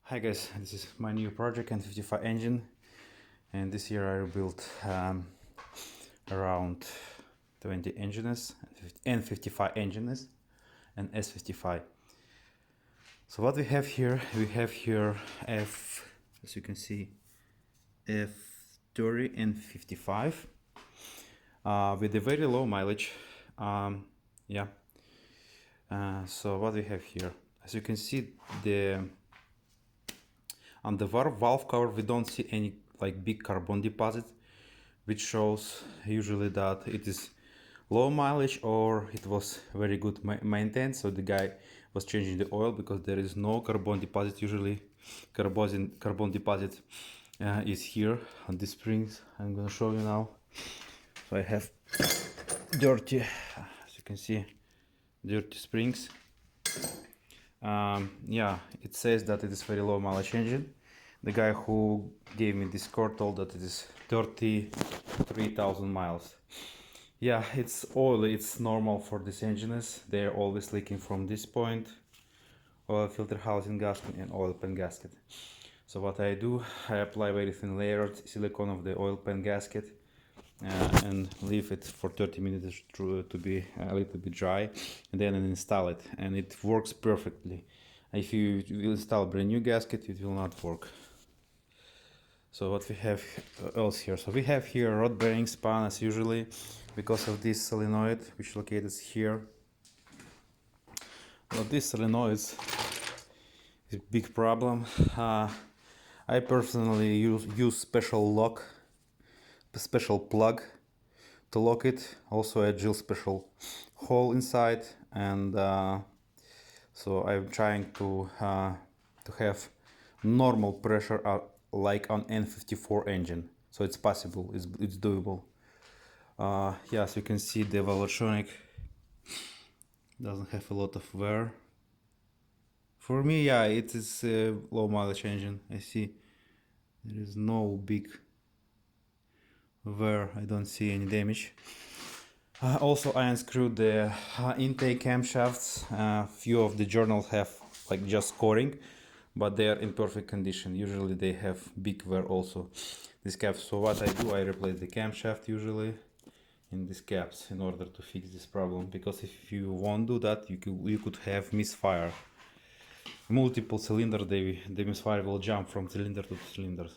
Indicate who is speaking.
Speaker 1: Hi guys, this is my new project n55 engine, and this year I rebuilt around 20 engines, n55 engines and s55. So what we have here, as you can see, F30 and 55 with a very low mileage. So what we have here, as you can see, on the valve cover we don't see any like big carbon deposit, which shows usually that it is low mileage or it was very good maintained, so the guy was changing the oil, because there is no carbon deposit. Usually carbon deposit is here on the springs. I'm gonna show you now. So I have dirty, as you can see, dirty springs. It says that it is very low mileage engine. The guy who gave me this car told that it is 33,000 miles. Yeah, it's oily, it's normal for these engines. They're always leaking from this point: oil filter housing gasket and oil pan gasket. So what I do, I apply very thin layered silicone of the oil pan gasket and leave it for 30 minutes to be a little bit dry, and then I install it, and it works perfectly. If you will install a brand new gasket, it will not work. So what we have else here? So we have here rod bearing spun as usually, because of this solenoid which is located here. Well, this solenoid is a big problem. I personally use special plug to lock it. Also I drill special hole inside, and so I'm trying to have normal pressure like on n54 engine. So it's possible, it's doable. As you can see, the Velotronic doesn't have a lot of wear. For me, yeah, it is a low mileage engine. I see there is no big wear, I don't see any damage. Also I unscrewed the intake camshafts. Few of the journals have like just scoring, but they are in perfect condition. Usually they have big wear also, these caps. So what I do, I replace the camshaft usually in these caps in order to fix this problem, because if you won't do that, you could have misfire. Multiple cylinders, the misfire will jump from cylinder to cylinder.